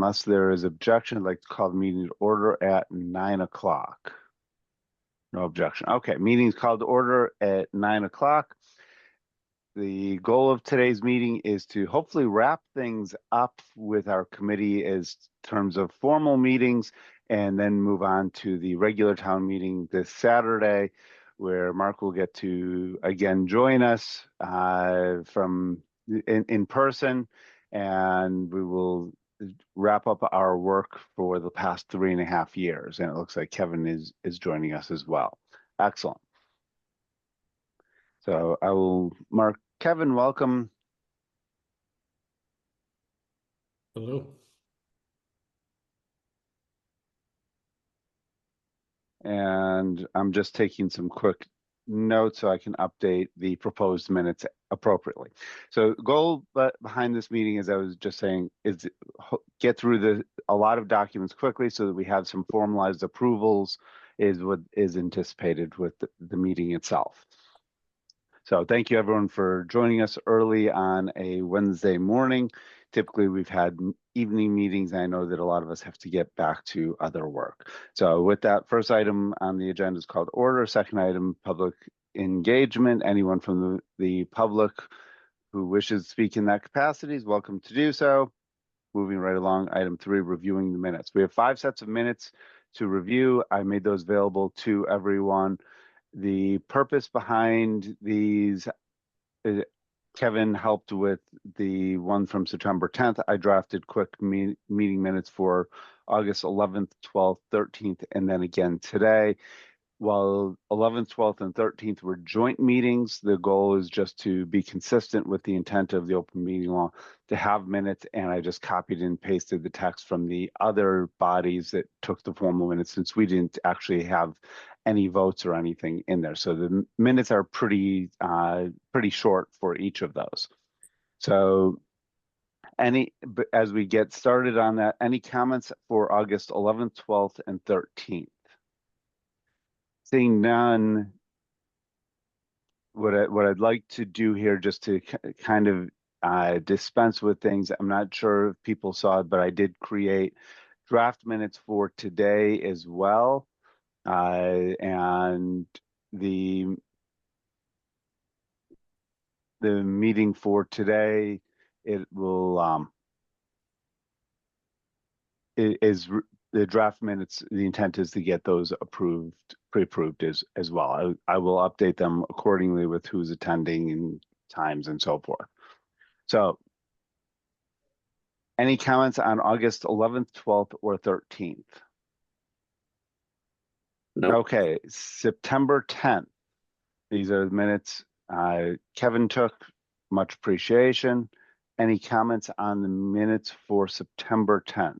unless there is objection, I'd like to call the meeting to order at 9 o'clock. No objection. Okay, meeting's called to order at 9 o'clock. The goal of today's meeting is to hopefully wrap things up with our committee as terms of formal meetings, and then move on to the regular town meeting this Saturday, where Mark will get to again join us from in person, and we will wrap up our work for the past 3.5 years. And it looks like Kevin is joining us as well. Excellent. So I will mark Kevin, welcome. Hello. And I'm just taking some quick notes so I can update the proposed minutes appropriately. So the goal behind this meeting, as I was just saying, is get through a lot of documents quickly so that we have some formalized approvals is what is anticipated with the meeting itself. So thank you everyone for joining us early on a Wednesday morning. Typically we've had evening meetings. And I know that a lot of us have to get back to other work. So with that, first item on the agenda is called order. Second item, public engagement. Anyone from the public who wishes to speak in that capacity is welcome to do so. Moving right along, item 3, reviewing the minutes. We have 5 sets of minutes to review. I made those available to everyone. The purpose behind these, Kevin helped with the one from September 10th. I drafted quick meeting minutes for August 11th, 12th, 13th, and then again today. While 11th, 12th, and 13th were joint meetings, the goal is just to be consistent with the intent of the open meeting law to have minutes, and I just copied and pasted the text from the other bodies that took the formal minutes, since we didn't actually have any votes or anything in there. So the minutes are pretty short for each of those. So as we get started on that, any comments for August 11th, 12th, and 13th? Seeing none, what I'd like to do here, just to kind of dispense with things, I'm not sure if people saw it, but I did create draft minutes for today as well. And the meeting for today, it will the draft minutes, the intent is to get those pre-approved as well. I will update them accordingly with who's attending and times and so forth. So any comments on August 11th, 12th, or 13th? No. Okay, September 10th. These are the minutes Kevin took, much appreciation. Any comments on the minutes for September 10th?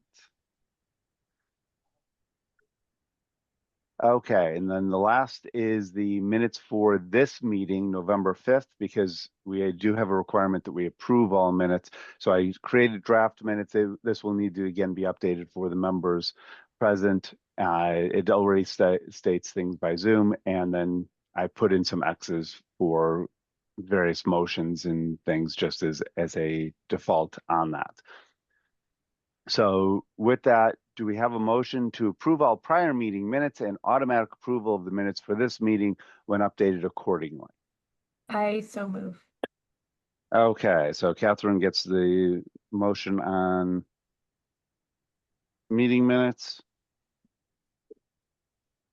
Okay, and then the last is the minutes for this meeting, November 5th, because we do have a requirement that we approve all minutes. So I created draft minutes. This will need to again be updated for the members present. It already states things by Zoom, and then I put in some X's for various motions and things just as a default on that. So with that, do we have a motion to approve all prior meeting minutes and automatic approval of the minutes for this meeting when updated accordingly? I so move. Okay, so Catherine gets the motion on meeting minutes.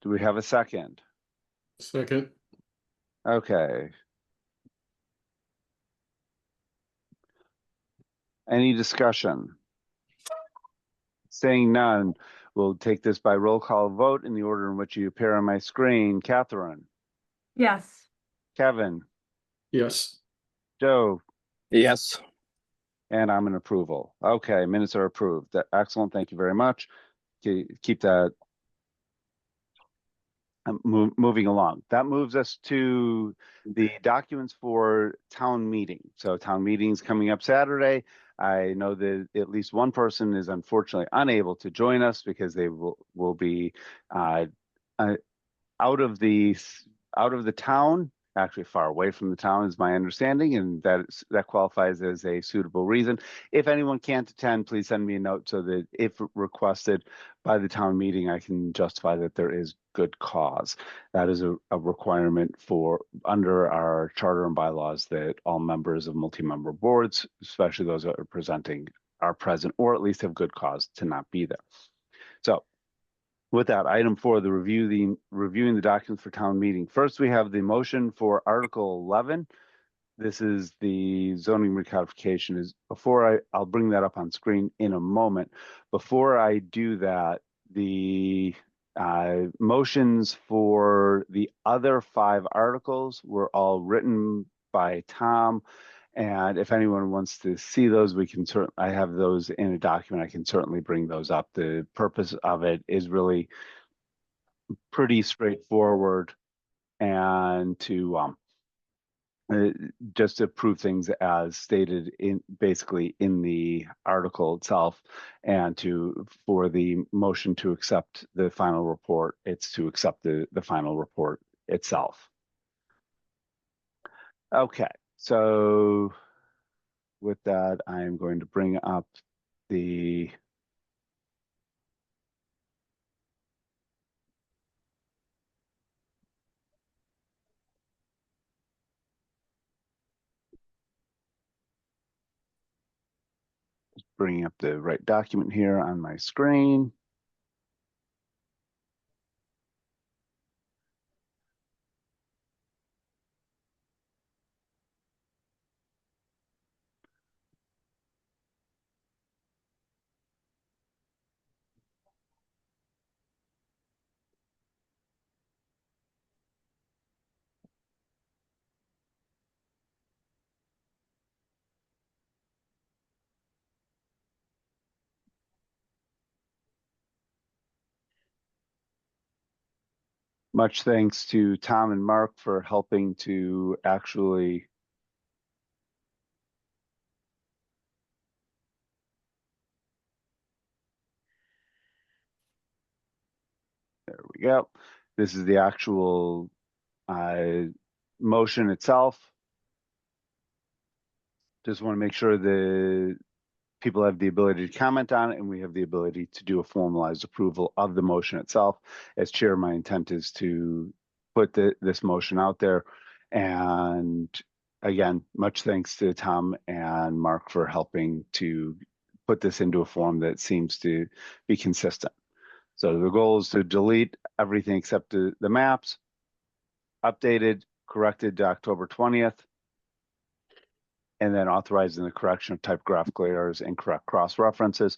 Do we have a second? Second. Okay. Any discussion? Saying none, we'll take this by roll call vote in the order in which you appear on my screen. Catherine? Yes. Kevin? Yes. Joe? Yes. And I'm an approval. Okay, minutes are approved. Excellent, thank you very much. Keep that moving along. That moves us to the documents for town meeting. So town meeting's coming up Saturday. I know that at least one person is unfortunately unable to join us because they will be out of the town. actually far away from the town is my understanding, and that qualifies as a suitable reason. If anyone can't attend, please send me a note so that if requested by the town meeting, I can justify that there is good cause. That is a requirement for under our charter and bylaws that all members of multi-member boards, especially those that are presenting, are present or at least have good cause to not be there. So with that, item 4, the reviewing the documents for town meeting. First, we have the motion for Article 11. This is the zoning recodification. I'll bring that up on screen in a moment. Before I do that, the motions for the other 5 articles were all written by Tom. And if anyone wants to see those, I have those in a document. I can certainly bring those up. The purpose of it is really pretty straightforward, and to just to prove things as stated basically in the article itself, and for the motion to accept the final report, it's to accept the final report itself. Okay, so with that, I am going to bring up the bringing up the right document here on my screen. Much thanks to Tom and Mark for helping to actually there we go. This is the actual motion itself. Just want to make sure the people have the ability to comment on it, and we have the ability to do a formalized approval of the motion itself. As chair, my intent is to put this motion out there. And again, much thanks to Tom and Mark for helping to put this into a form that seems to be consistent. So the goal is to delete everything except the maps, updated, corrected to October 20th, and then authorizing the correction of typographical errors and correct cross-references.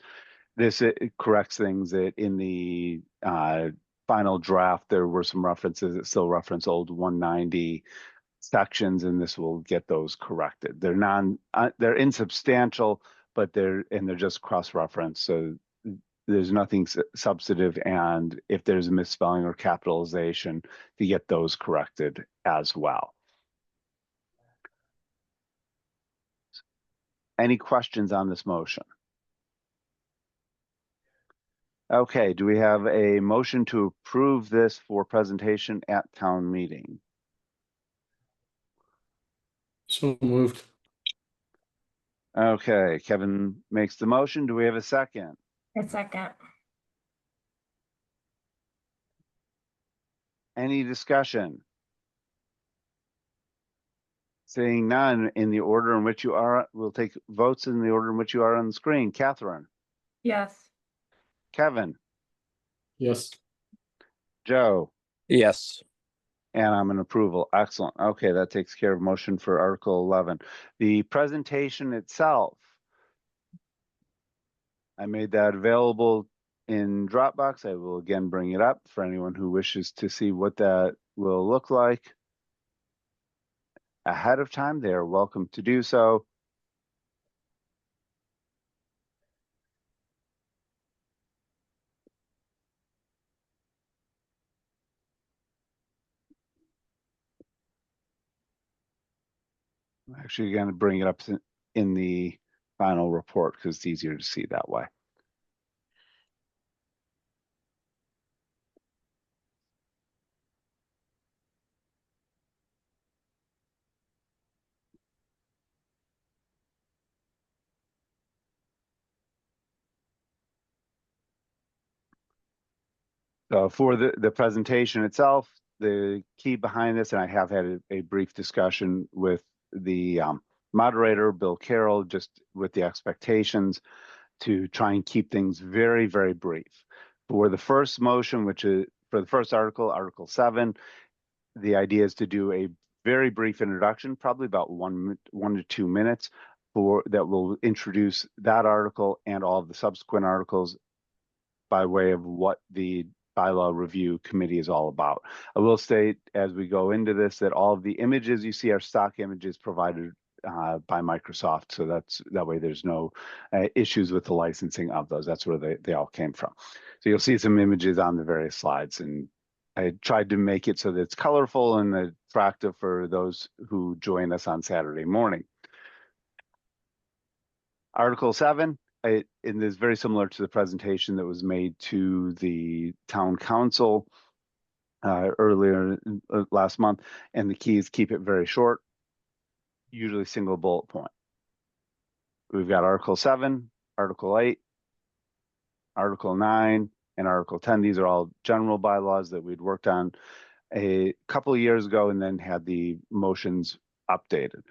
This it corrects things that in the final draft, there were some references that still reference old 190 sections, and this will get those corrected. They're insubstantial, but they're just cross-referenced. So there's nothing substantive, and if there's a misspelling or capitalization, to get those corrected as well. Any questions on this motion? Okay, do we have a motion to approve this for presentation at town meeting? So moved. Okay, Kevin makes the motion. Do we have a second? A second. Any discussion? Seeing none, in the order in which you are, we'll take votes in the order in which you are on the screen. Catherine, Yes. Kevin, Yes. Joe, Yes. and I'm an approval. Excellent. Okay, that takes care of motion for Article 11. The presentation itself, I made that available in Dropbox. I will again bring it up for anyone who wishes to see what that will look like ahead of time. They are welcome to do so. I'm actually going to bring it up in the final report because it's easier to see that way. So for the presentation itself, the key behind this, and I have had a brief discussion with the moderator, Bill Carroll, just with the expectations to try and keep things very, very brief. For the first motion, which is for the first article, Article 7, the idea is to do a very brief introduction, probably about 1 to 2 minutes, that will introduce that article and all of the subsequent articles by way of what the bylaw review committee is all about. I will state as we go into this that all of the images you see are stock images provided by Microsoft, so that way there's no issues with the licensing of those. That's where they all came from. So you'll see some images on the various slides, and I tried to make it so that it's colorful and attractive for those who join us on Saturday morning. Article 7, and is very similar to the presentation that was made to the town council earlier last month, and the key is keep it very short, usually single bullet point. We've got Article 7, Article 8, Article 9, and Article 10. These are all general bylaws that we'd worked on a couple of years ago and then had the motions updated.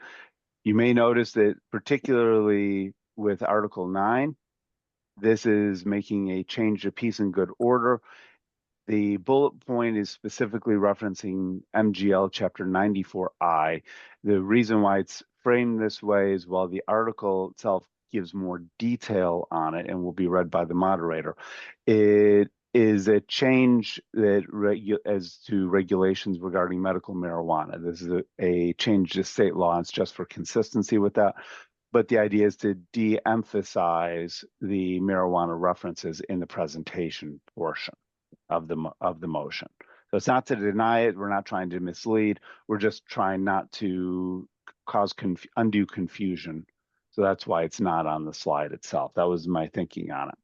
You may notice that particularly with Article 9, this is making a change to peace and good order. The bullet point is specifically referencing MGL Chapter 94I. The reason why it's framed this way is while the article itself gives more detail on it and will be read by the moderator, it is a change that as to regulations regarding medical marijuana. This is a change to state law. It's just for consistency with that. But the idea is to de-emphasize the marijuana references in the presentation portion of the motion. So it's not to deny it. We're not trying to mislead. We're just trying not to cause undue confusion. So that's why it's not on the slide itself. That was my thinking on it.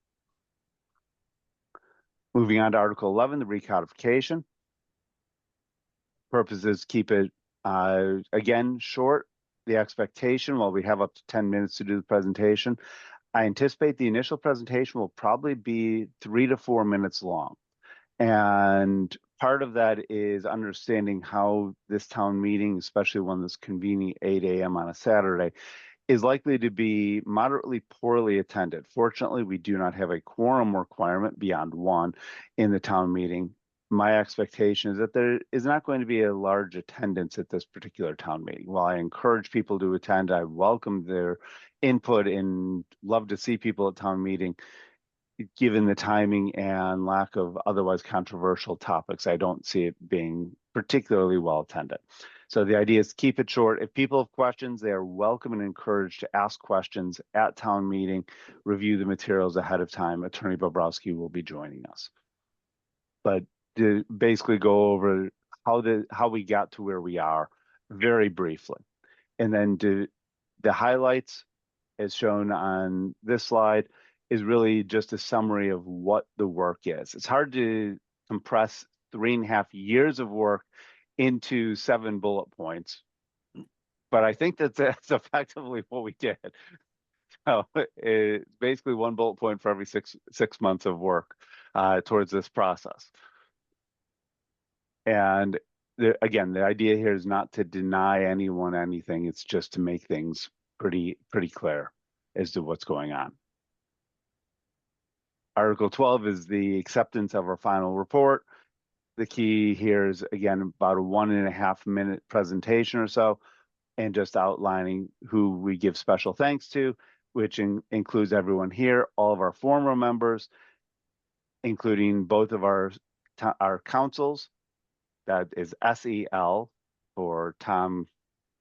Moving on to Article 11, the recodification. Purpose is keep it, again, short. The expectation, while we have up to 10 minutes to do the presentation, I anticipate the initial presentation will probably be 3 to 4 minutes long. And part of that is understanding how this town meeting, especially one that's convening 8 a.m. on a Saturday, is likely to be moderately poorly attended. Fortunately, we do not have a quorum requirement beyond 1 in the town meeting. My expectation is that there is not going to be a large attendance at this particular town meeting. While I encourage people to attend, I welcome their input and love to see people at town meeting. Given the timing and lack of otherwise controversial topics, I don't see it being particularly well attended. So the idea is keep it short. If people have questions, they are welcome and encouraged to ask questions at town meeting, review the materials ahead of time. Attorney Bobrowski will be joining us. But to basically go over how we got to where we are very briefly. And then the highlights as shown on this slide is really just a summary of what the work is. It's hard to compress 3.5 years of work into 7 bullet points, but I think that's effectively what we did. So it's basically 1 bullet point for every six months of work towards this process. And again, the idea here is not to deny anyone anything. It's just to make things pretty clear as to what's going on. Article 12 is the acceptance of our final report. The key here is, again, about a 1.5 minute presentation or so, and just outlining who we give special thanks to, which includes everyone here, all of our former members, including both of our councils. That is SEL for Tom,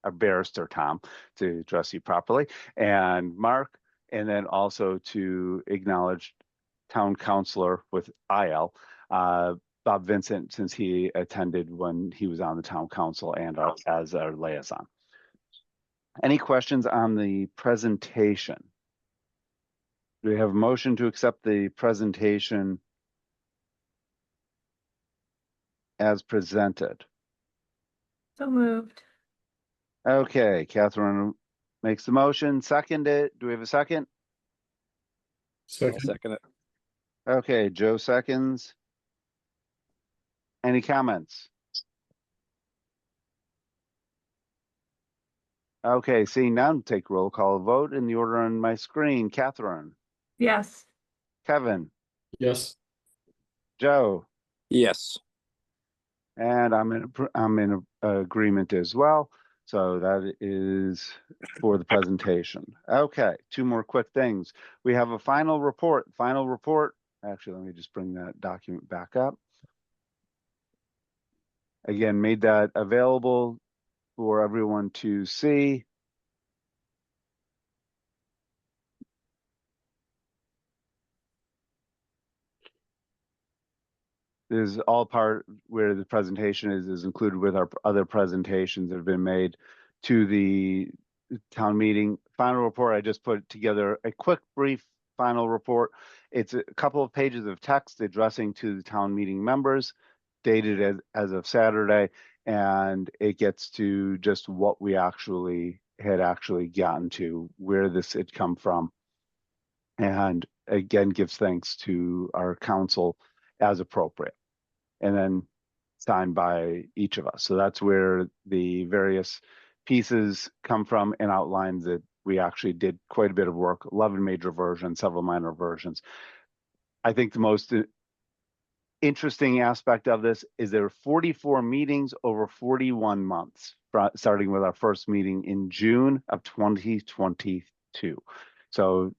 Barrister Tom, to address you properly, and Mark, and then also to acknowledge town councilor with IL, Bob Vincent, since he attended when he was on the town council and as our liaison. Any questions on the presentation? Do we have a motion to accept the presentation as presented? So moved. Okay, Catherine makes the motion, second it. Do we have a second? Second. I'll second it. Okay, Joe seconds. Any comments? Okay, seeing none, take roll call vote in the order on my screen. Catherine, Yes. Kevin, Yes. Joe, Yes. and I'm in agreement as well. So that is for the presentation. Okay, two more quick things. We have a final report. Final report. Actually, let me just bring that document back up. Again, made that available for everyone to see. This is all part where the presentation is included with our other presentations that have been made to the town meeting. Final report, I just put together a quick, brief final report. It's a couple of pages of text addressing to the town meeting members, dated as of Saturday, and it gets to just what we had gotten to, where this had come from. And again, gives thanks to our council as appropriate, and then signed by each of us. So that's where the various pieces come from, and outlines that we actually did quite a bit of work, 11 major versions, several minor versions. I think the most interesting aspect of this is there are 44 meetings over 41 months, starting with our first meeting in June of 2022. So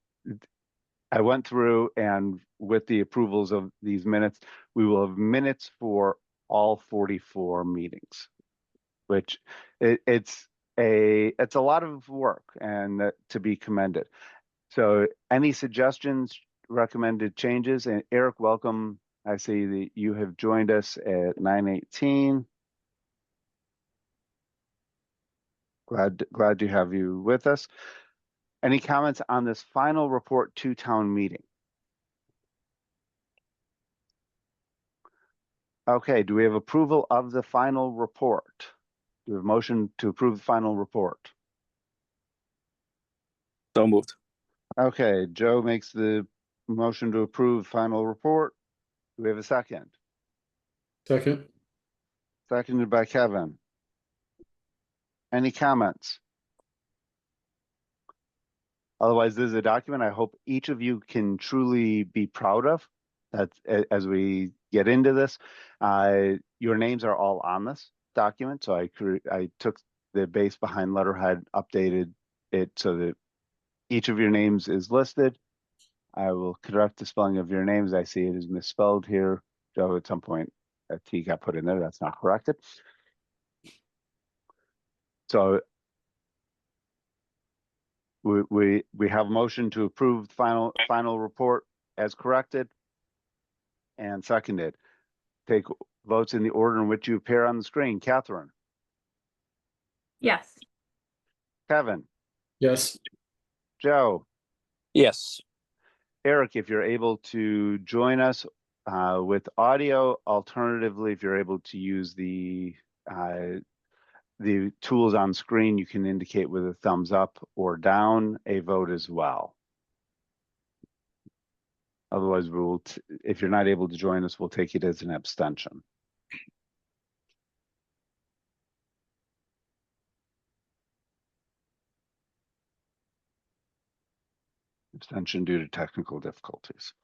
I went through, and with the approvals of these minutes, we will have minutes for all 44 meetings, which it's a lot of work, and to be commended. So any suggestions, recommended changes? And Eric, welcome. I see that you have joined us at 9:18. Glad to have you with us. Any comments on this final report to town meeting? Okay, do we have approval of the final report? Do we have a motion to approve the final report? So moved. Okay, Joe makes the motion to approve final report. Do we have a second? Second. Seconded by Kevin. Any comments? Otherwise, this is a document I hope each of you can truly be proud of. As we get into this, your names are all on this document. So I took the base behind letterhead, updated it so that each of your names is listed. I will correct the spelling of your names. I see it is misspelled here. Joe, at some point, a T got put in there. That's not corrected. So we have a motion to approve the final report as corrected and seconded. Take votes in the order in which you appear on the screen. Catherine, Yes. Kevin, Yes. Joe, Yes. Eric, if you're able to join us with audio. Alternatively, if you're able to use the tools on screen, you can indicate with a thumbs up or down a vote as well. Otherwise, if you're not able to join us, we'll take it as an abstention. Abstention due to technical difficulties.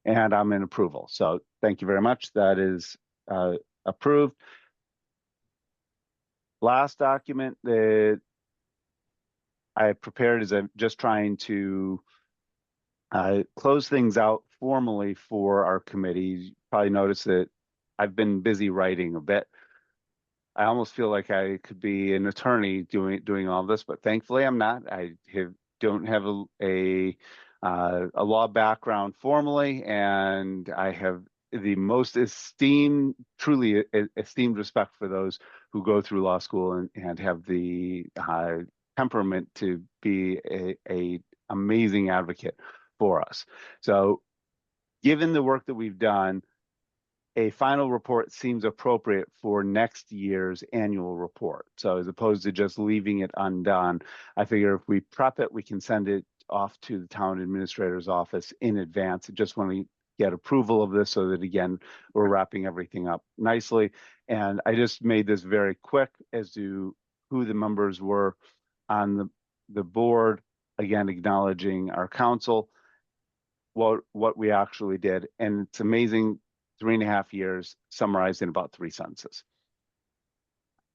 And I'm in approval. So thank you very much. That is approved. Last document that I prepared is I'm just trying to close things out formally for our committee. You probably noticed that I've been busy writing a bit. I almost feel like I could be an attorney doing all this, but thankfully I'm not. I don't have a law background formally, and I have the most truly esteemed respect for those who go through law school and have the temperament to be a amazing advocate for us. So given the work that we've done, a final report seems appropriate for next year's annual report. So as opposed to just leaving it undone, I figure if we prep it, we can send it off to the town administrator's office in advance. I just want to get approval of this so that, again, we're wrapping everything up nicely. And I just made this very quick as to who the members were on the board, again, acknowledging our council, what we actually did. And it's amazing, 3.5 years summarized in about 3 sentences.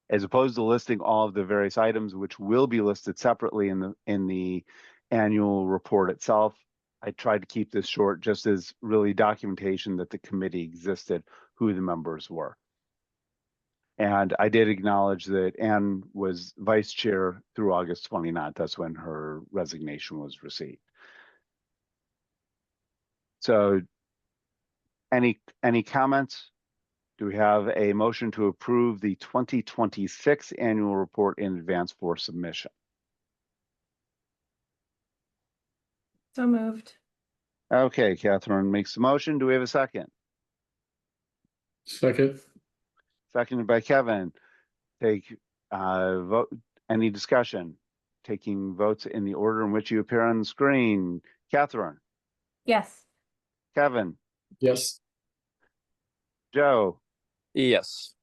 As opposed to listing all of the various items, which will be listed separately in the annual report itself, I tried to keep this short, just as really documentation that the committee existed, who the members were. And I did acknowledge that Anne was vice chair through August 29th. That's when her resignation was received. So any comments? Do we have a motion to approve the 2026 annual report in advance for submission? So moved. Okay, Catherine makes the motion. Do we have a second? Second. Seconded by Kevin. Take vote. Any discussion? Taking votes in the order in which you appear on the screen. Catherine, Yes. Kevin, Yes. Joe, Yes.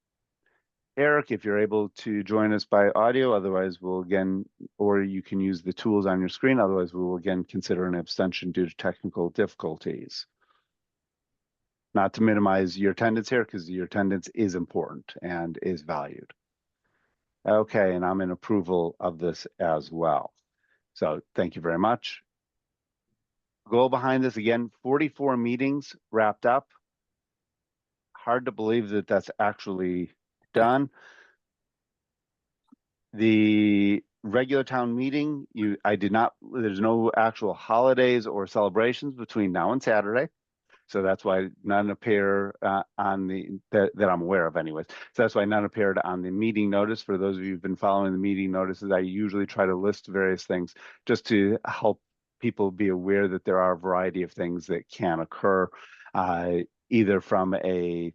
Eric, if you're able to join us by audio, otherwise we'll again, or you can use the tools on your screen, otherwise we will again consider an abstention due to technical difficulties. Not to minimize your attendance here, because your attendance is important and is valued. Okay, and I'm in approval of this as well. So thank you very much. Goal behind this, again, 44 meetings wrapped up. Hard to believe that that's actually done. The regular town meeting, there's no actual holidays or celebrations between now and Saturday. So that's why none appear on that I'm aware of anyways. So that's why none appeared on the meeting notice. For those of you who've been following the meeting notices, I usually try to list various things just to help people be aware that there are a variety of things that can occur, either from a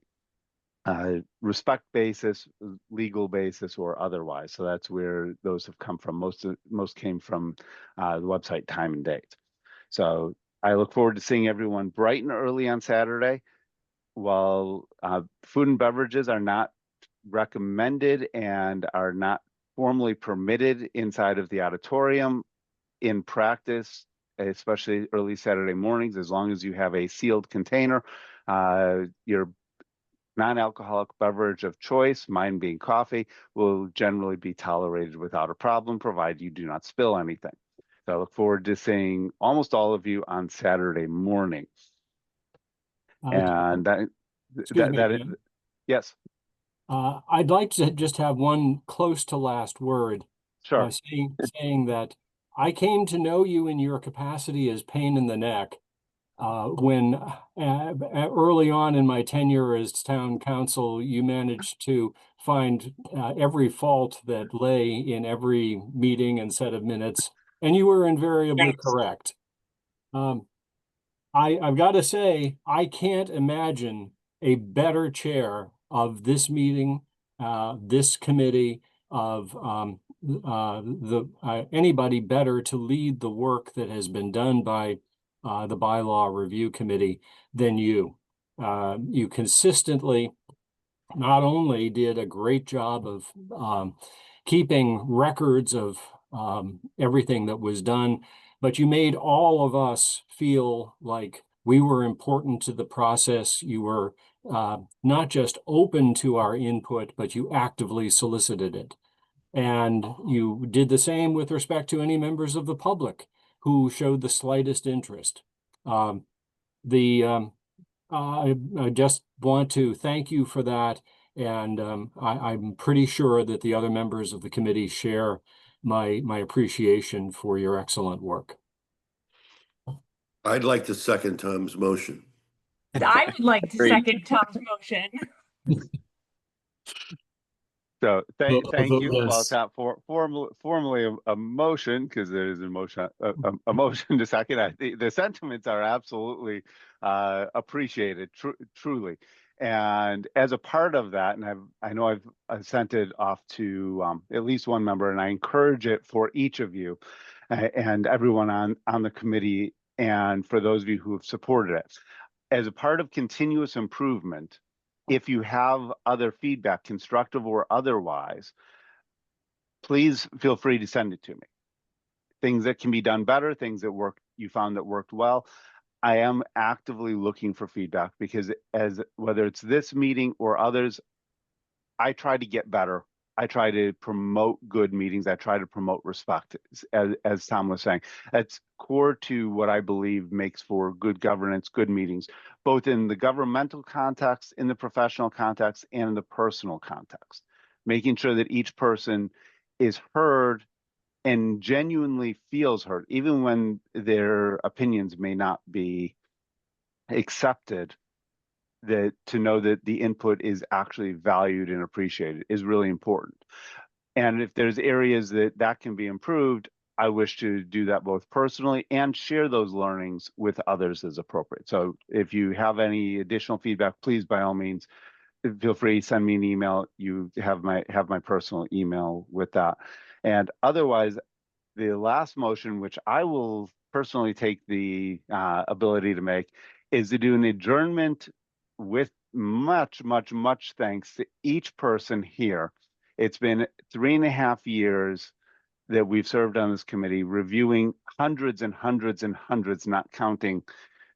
respect basis, legal basis, or otherwise. So that's where those have come from. Most came from the website Time and Date. So I look forward to seeing everyone bright and early on Saturday. While food and beverages are not recommended and are not formally permitted inside of the auditorium, in practice, especially early Saturday mornings, as long as you have a sealed container, your non-alcoholic beverage of choice, mine being coffee, will generally be tolerated without a problem, provided you do not spill anything. So I look forward to seeing almost all of you on Saturday morning. And yes. I'd like to just have one close to last word. Sure. Saying that I came to know you in your capacity as pain in the neck when early on in my tenure as town council, you managed to find every fault that lay in every meeting and set of minutes, and you were invariably correct. I've got to say, I can't imagine a better chair of this meeting, this committee, of anybody better to lead the work that has been done by the Bylaw Review Committee than you. You consistently not only did a great job of keeping records of everything that was done, but you made all of us feel like we were important to the process. You were not just open to our input, but you actively solicited it. And you did the same with respect to any members of the public who showed the slightest interest. I just want to thank you for that. And I'm pretty sure that the other members of the committee share my appreciation for your excellent work. I'd like to second Tom's motion. I would like to second Tom's motion. So thank you. Well, Yes. it's not formally a motion, because there is a motion to second. The sentiments are absolutely appreciated, truly. And as a part of that, and I know I've sent it off to at least one member, and I encourage it for each of you. and everyone on the committee, and for those of you who have supported it. As a part of continuous improvement, if you have other feedback, constructive or otherwise, please feel free to send it to me. Things that can be done better, things that you found that worked well. I am actively looking for feedback because whether it's this meeting or others, I try to get better. I try to promote good meetings. I try to promote respect, as Tom was saying. That's core to what I believe makes for good governance, good meetings, both in the governmental context, in the professional context, and in the personal context. Making sure that each person is heard and genuinely feels heard, even when their opinions may not be accepted. That to know that the input is actually valued and appreciated is really important. And if there's areas that can be improved, I wish to do that both personally and share those learnings with others as appropriate. So if you have any additional feedback, please, by all means, feel free, send me an email. You have my personal email with that. And otherwise, the last motion, which I will personally take the ability to make, is to do an adjournment with much thanks to each person here. It's been 3.5 years that we've served on this committee, reviewing hundreds and hundreds, not counting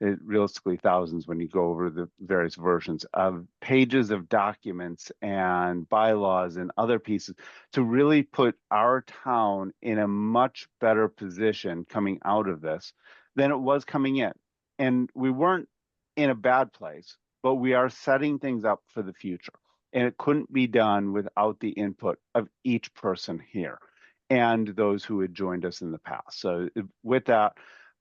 realistically thousands when you go over the various versions of pages of documents and bylaws and other pieces to really put our town in a much better position coming out of this than it was coming in. And we weren't in a bad place, but we are setting things up for the future. And it couldn't be done without the input of each person here and those who had joined us in the past. So with that,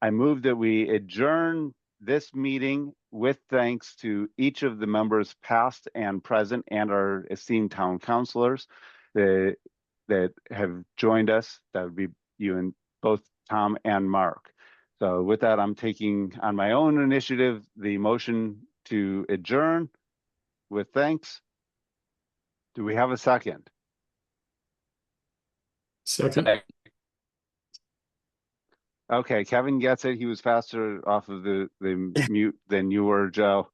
I move that we adjourn this meeting with thanks to each of the members past and present and our esteemed town councilors that have joined us. That would be you and both Tom and Mark. So with that, I'm taking on my own initiative the motion to adjourn with thanks. Do we have a second? Second. Okay, Kevin gets it. He was faster off of the mute than you were, Joe.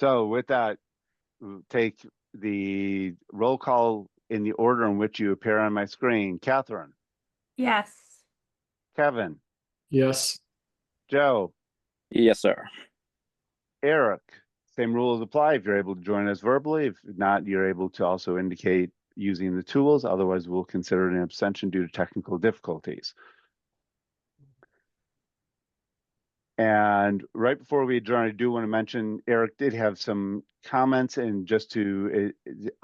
So with that, we'll take the roll call in the order in which you appear on my screen. Catherine, Yes. Kevin, Yes. Joe, Yes, sir. Eric. Same rules apply if you're able to join us verbally. If not, you're able to also indicate using the tools. Otherwise, we'll consider it an abstention due to technical difficulties. And right before we adjourn, I do want to mention Eric did have some comments, and just to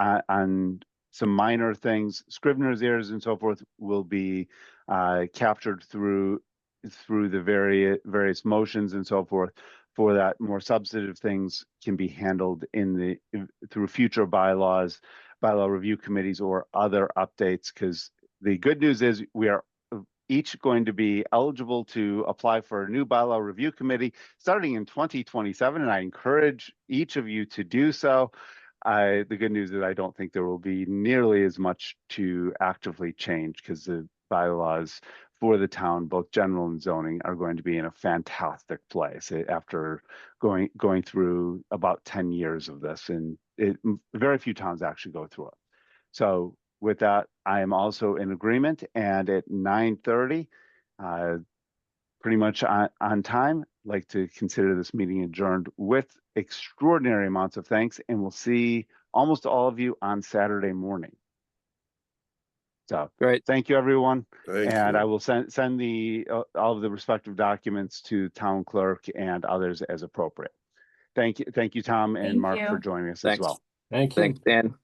on some minor things, Scrivener's errors and so forth will be captured through the various motions and so forth. For that, more substantive things can be handled through future bylaw review committees or other updates. Because the good news is we are each going to be eligible to apply for a new bylaw review committee starting in 2027, and I encourage each of you to do so. The good news is I don't think there will be nearly as much to actively change because the bylaws for the town, both general and zoning, are going to be in a fantastic place after going through about 10 years of this, and very few towns actually go through it. So with that, I am also in agreement, and at 9:30, pretty much on time, I'd like to consider this meeting adjourned with extraordinary amounts of thanks, and we'll see almost all of you on Saturday morning. So Great. thank you, everyone. Thank And you. I will send all of the respective documents to town clerk and others as appropriate. Thank you, Tom and Thank Mark, you. for joining us as Thanks. well. Thank you. Thanks, Dan.